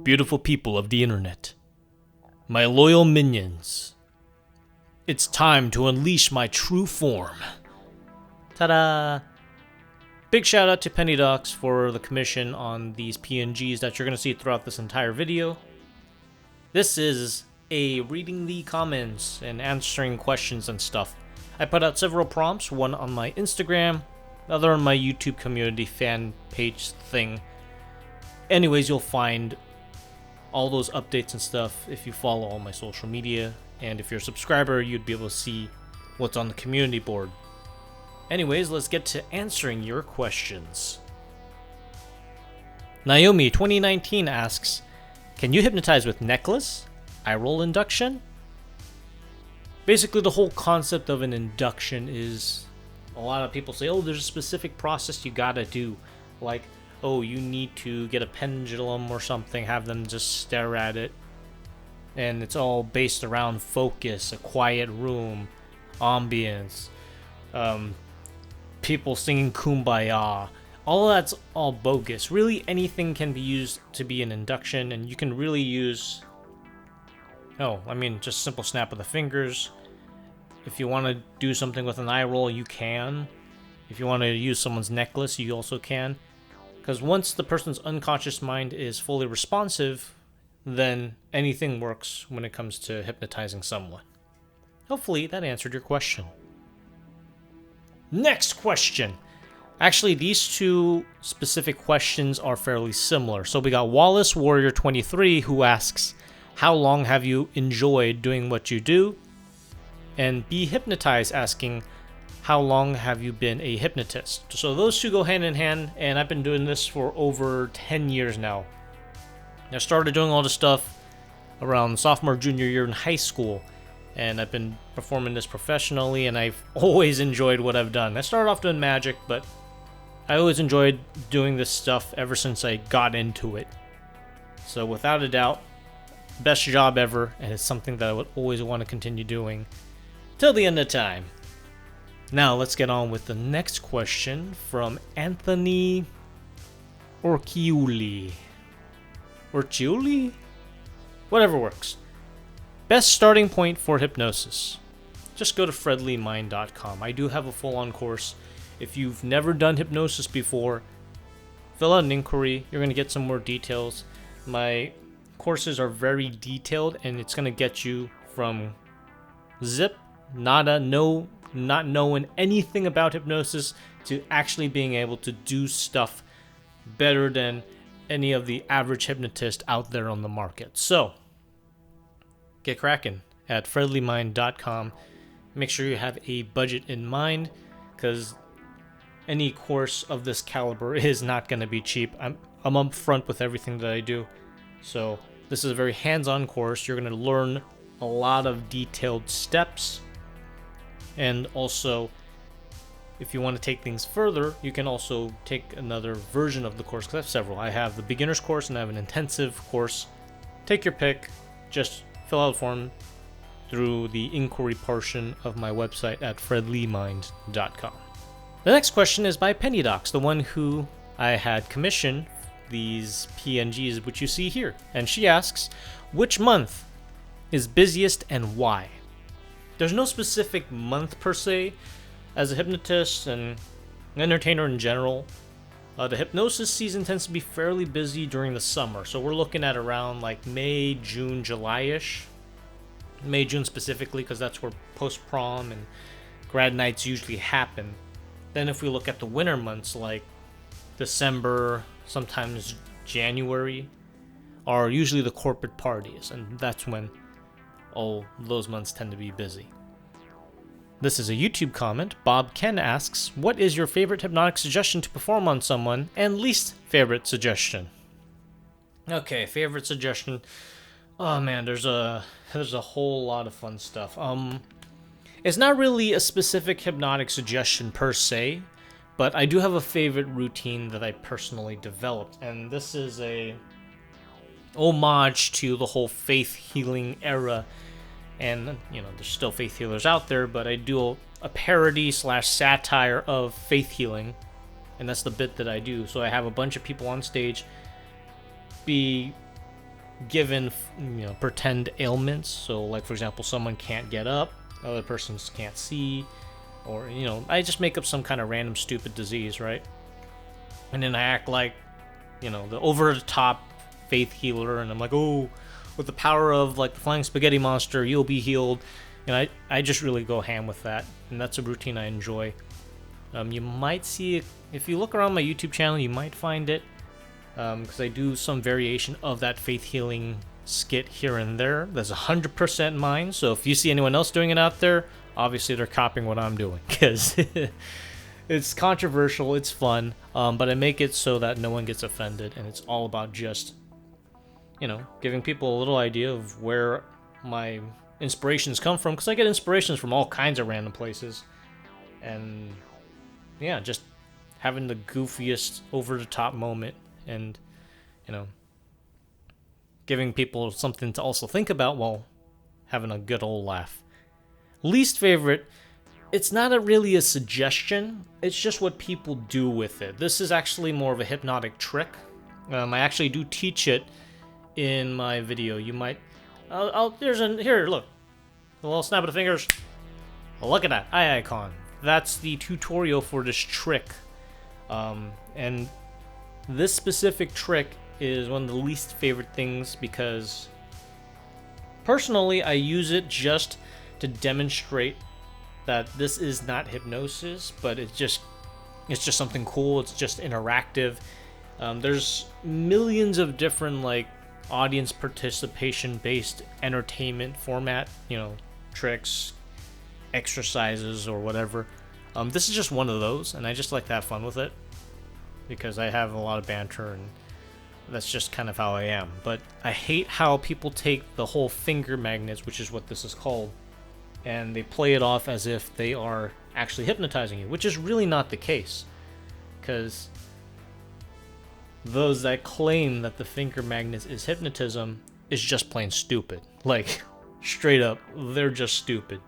Beautiful people of the internet, my loyal minions, it's time to unleash my true form. Ta-da! Big shout out to HYPNOGOD for the commission on these PNGs that you're going to see throughout this entire video. This is a reading the comments and answering questions and stuff. I put out several prompts, one on my Instagram, the other on my YouTube community fan page thing. Anyways, you'll find all those updates and stuff if you follow all my social media, and if you're a subscriber, you'd be able to see what's on the community board. Anyways, let's get to answering your questions. Naomi 2019 asks, can you hypnotize with necklace? I roll induction? Basically, the whole concept of an induction is, a lot of people say, oh, there's a specific process you gotta do, like, oh, you need to get a pendulum or something, have them just stare at it. And it's all based around focus, a quiet room, ambience, people singing Kumbaya. All of that's all bogus. Really, anything can be used to be an induction, and you can really use, just simple snap of the fingers. If you want to do something with an eye roll, you can. If you want to use someone's necklace, you also can. Because once the person's unconscious mind is fully responsive, then anything works when it comes to hypnotizing someone. Hopefully that answered your question. Next question. Actually, these two specific questions are fairly similar. So we got Wallace Warrior 23 who asks, how long have you enjoyed doing what you do? And Be Hypnotize asking, how long have you been a hypnotist? So those two go hand in hand, and I've been doing this for over 10 years now. I started doing all this stuff around sophomore, junior year in high school, and I've been performing this professionally, and I've always enjoyed what I've done. I started off doing magic, but I always enjoyed doing this stuff ever since I got into it. So without a doubt, best job ever, and it's something that I would always want to continue doing till the end of time. Now let's get on with the next question from Anthony Orchiuli. Orchiuli? Whatever works. Best starting point for hypnosis. Just go to friendlymind.com. I do have a full-on course. If you've never done hypnosis before, fill out an inquiry. You're going to get some more details. My courses are very detailed, and it's going to get you from zip, nada, not knowing anything about hypnosis to actually being able to do stuff better than any of the average hypnotist out there on the market. So get cracking at friendlymind.com. Make sure you have a budget in mind, because any course of this caliber is not going to be cheap. I'm upfront with everything that I do. So this is a very hands-on course. You're going to learn a lot of detailed steps. And also, if you want to take things further, you can also take another version of the course, because I have several. I have the beginner's course and I have an intensive course. Take your pick. Just fill out a form through the inquiry portion of my website at friendlymind.com. The next question is by HYPNOGOD, the one who I had commissioned these PNGs, which you see here. And she asks, which month is busiest and why? There's no specific month per se. As a hypnotist and entertainer in general, the hypnosis season tends to be fairly busy during the summer. So we're looking at around like May, June, July-ish. May, June specifically, because that's where post-prom and grad nights usually happen. Then if we look at the winter months like December, sometimes January, are usually the corporate parties, and that's when all those months tend to be busy. This is a YouTube comment. Bob Ken asks, what is your favorite hypnotic suggestion to perform on someone, and least favorite suggestion? Okay, favorite suggestion. Oh man, there's a whole lot of fun stuff. It's not really a specific hypnotic suggestion per se, but I do have a favorite routine that I personally developed, and this is a homage to the whole faith healing era. And, there's still faith healers out there, but I do a parody / satire of faith healing, and that's the bit that I do. So I have a bunch of people on stage be given, pretend ailments. So like, for example, someone can't get up, other persons can't see, or, I just make up some kind of random stupid disease, right? And then I act like, the over-the-top faith healer, and I'm like, oh, with the power of like the flying spaghetti monster, you'll be healed. And I just really go ham with that, and that's a routine I enjoy. You might see it, if you look around my YouTube channel, you might find it, because I do some variation of that faith healing skit here and there. That's 100% mine, so if you see anyone else doing it out there, obviously they're copying what I'm doing, because it's controversial, it's fun, but I make it so that no one gets offended, and it's all about just, giving people a little idea of where my inspirations come from, because I get inspirations from all kinds of random places, and yeah, just having the goofiest over-the-top moment, and giving people something to also think about while having a good old laugh. Least favorite, it's not really a suggestion, it's just what people do with it. This is actually more of a hypnotic trick. I actually do teach it in my video. You might, here, look, a little snap of the fingers. Look at that eye icon. That's the tutorial for this trick. And this specific trick is one of the least favorite things, because personally I use it just to demonstrate that this is not hypnosis, but it's just something cool. It's just interactive. There's millions of different like audience participation based entertainment format, tricks, exercises, or whatever. This is just one of those, and I just like to have fun with it because I have a lot of banter, and that's just kind of how I am. But I hate how people take the whole finger magnets, which is what this is called, and they play it off as if they are actually hypnotizing you, which is really not the case, because those that claim that the finger magnets is hypnotism is just plain stupid. Like, straight up, they're just stupid.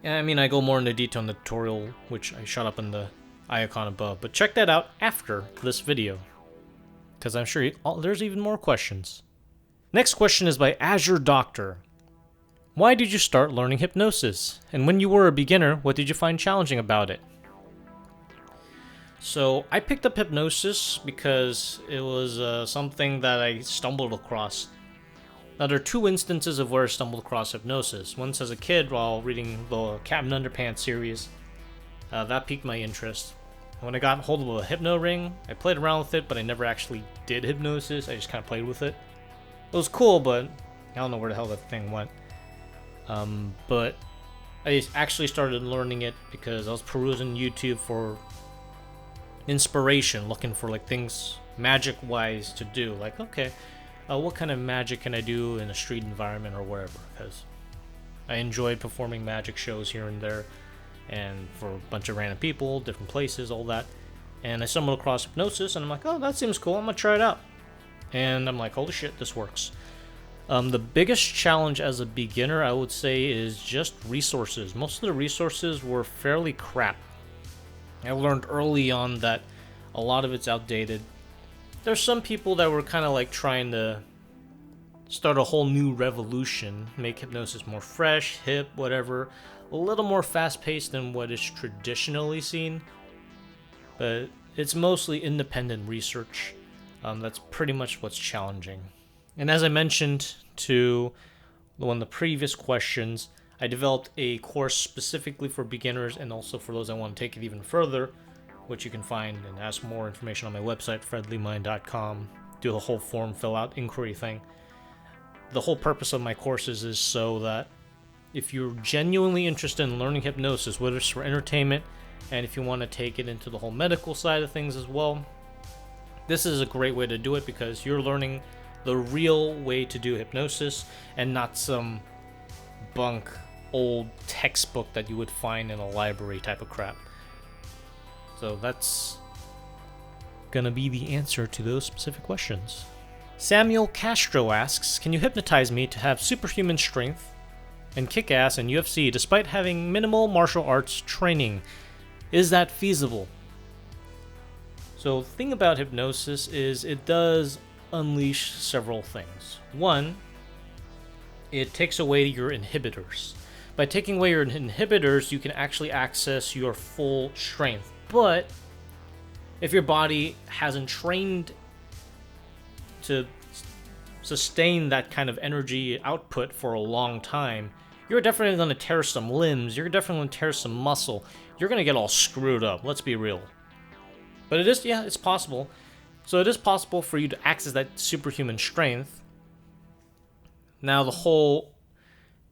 I mean, I go more into detail in the tutorial, which I shot up in the icon above, but check that out after this video, because I'm sure there's even more questions. Next question is by Azure Doctor. Why did you start learning hypnosis? And when you were a beginner, what did you find challenging about it? So I picked up hypnosis because it was something that I stumbled across. Now, there are two instances of where I stumbled across hypnosis. Once as a kid while reading the Captain Underpants series. That piqued my interest. When I got hold of a hypno ring, I played around with it, but I never actually did hypnosis. I just kind of played with it. It was cool, but I don't know where the hell that thing went. But I actually started learning it because I was perusing YouTube for inspiration, looking for like things magic-wise to do. Like, okay, what kind of magic can I do in a street environment or wherever? Because I enjoyed performing magic shows here and there, and for a bunch of random people, different places, all that. And I stumbled across hypnosis, and I'm like, oh, that seems cool, I'm gonna try it out. And I'm like, holy shit, this works. The biggest challenge as a beginner, I would say, is just resources. Most of the resources were fairly crap. I learned early on that a lot of it's outdated. There's some people that were kind of like trying to start a whole new revolution, make hypnosis more fresh, hip, whatever, a little more fast-paced than what is traditionally seen. But it's mostly independent research. That's pretty much what's challenging. And as I mentioned to one of the previous questions, I developed a course specifically for beginners and also for those that want to take it even further, which you can find and ask more information on my website, friendlymind.com. Do the whole form fill out inquiry thing. The whole purpose of my courses is so that if you're genuinely interested in learning hypnosis, whether it's for entertainment, and if you want to take it into the whole medical side of things as well, this is a great way to do it because you're learning the real way to do hypnosis and not some bunk old textbook that you would find in a library type of crap. So that's gonna be the answer to those specific questions. Samuel Castro asks, can you hypnotize me to have superhuman strength and kick ass in UFC despite having minimal martial arts training? Is that feasible? So the thing about hypnosis is it does unleash several things. One, it takes away your inhibitors. By taking away your inhibitors, you can actually access your full strength. But if your body hasn't trained to sustain that kind of energy output for a long time, you're definitely going to tear some limbs, you're definitely going to tear some muscle, you're going to get all screwed up, let's be real. But it is, yeah, it's possible. So it is possible for you to access that superhuman strength. Now the whole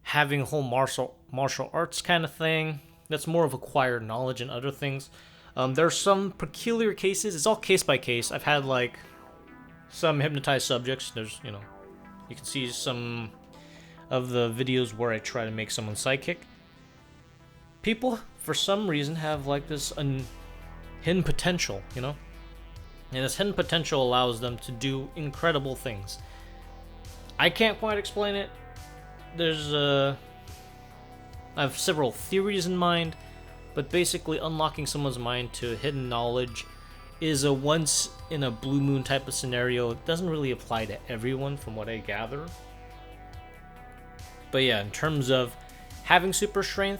having whole martial arts kind of thing, that's more of acquired knowledge and other things. There are some peculiar cases, it's all case by case. I've had like some hypnotized subjects. There's, you know, you can see some of the videos where I try to make someone psychic. People, for some reason, have like this hidden potential, you know? And this hidden potential allows them to do incredible things. I can't quite explain it. There's I have several theories in mind, but basically unlocking someone's mind to hidden knowledge is a once in a blue moon type of scenario. It doesn't really apply to everyone from what I gather. But yeah, in terms of having superhuman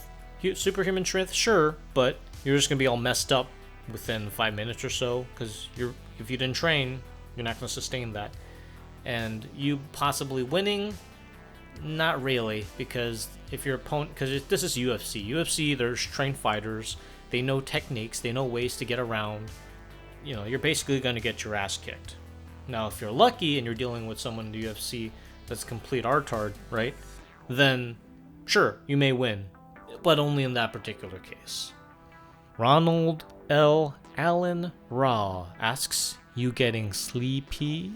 strength, sure, but you're just gonna be all messed up within 5 minutes or so, because if you didn't train, you're not gonna sustain that. And you possibly winning, not really, because if your opponent, because this is UFC, there's trained fighters, they know techniques, they know ways to get around. You know, you're basically going to get your ass kicked. Now, if you're lucky and you're dealing with someone in the UFC that's complete artard, right, then sure, you may win, but only in that particular case. Ronald L. Allen Raw asks, you getting sleepy?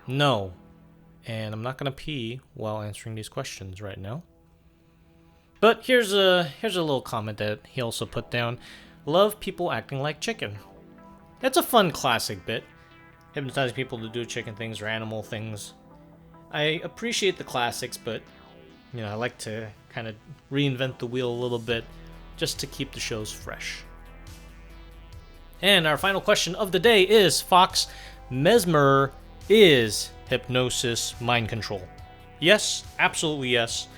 No. And I'm not going to pee while answering these questions right now. But here's a little comment that he also put down. Love people acting like chicken. That's a fun classic bit. Hypnotizing people to do chicken things or animal things. I appreciate the classics, but you know, I like to kind of reinvent the wheel a little bit just to keep the shows fresh. And our final question of the day is, Fox, mesmer is hypnosis mind control? Yes, absolutely yes.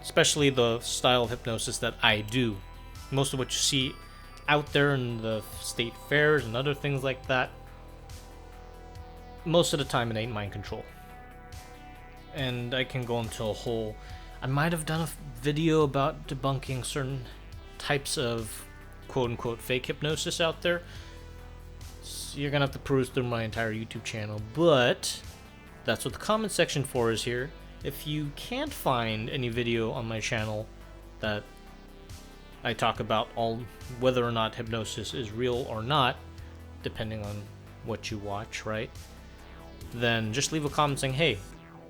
Especially the style of hypnosis that I do. Most of what you see out there in the state fairs and other things like that, most of the time it ain't mind control. And I can go into a whole... I might have done a video about debunking certain types of quote-unquote fake hypnosis out there. So you're gonna have to peruse through my entire YouTube channel, but that's what the comment section for is here. If you can't find any video on my channel that I talk about whether or not hypnosis is real or not, depending on what you watch, right? Then just leave a comment saying, hey,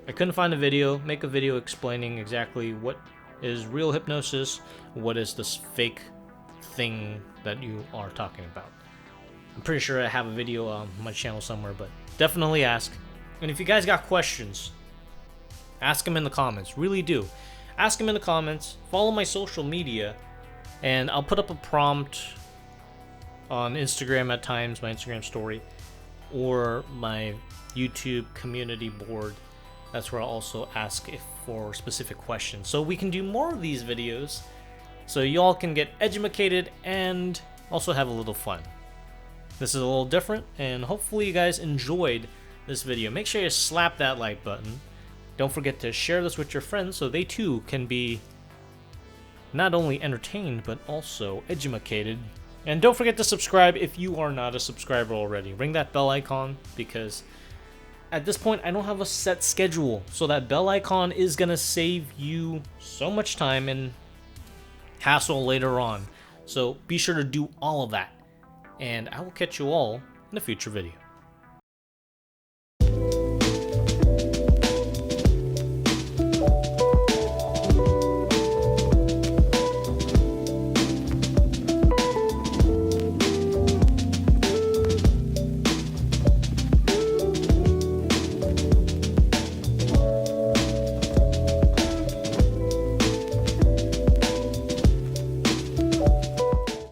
I couldn't find a video, make a video explaining exactly what is real hypnosis, what is this fake thing that you are talking about. I'm pretty sure I have a video on my channel somewhere, but definitely ask. And if you guys got questions, ask them in the comments. Really do. Ask them in the comments. Follow my social media. And I'll put up a prompt on Instagram at times, my Instagram story, or my YouTube community board. That's where I'll also ask for specific questions. So we can do more of these videos so y'all can get educated and also have a little fun. This is a little different, and hopefully you guys enjoyed this video. Make sure you slap that like button. Don't forget to share this with your friends so they too can be not only entertained but also educated. And don't forget to subscribe if you are not a subscriber already. Ring that bell icon, because at this point I don't have a set schedule, so that bell icon is gonna save you so much time and hassle later on. So be sure to do all of that, and I will catch you all in a future video.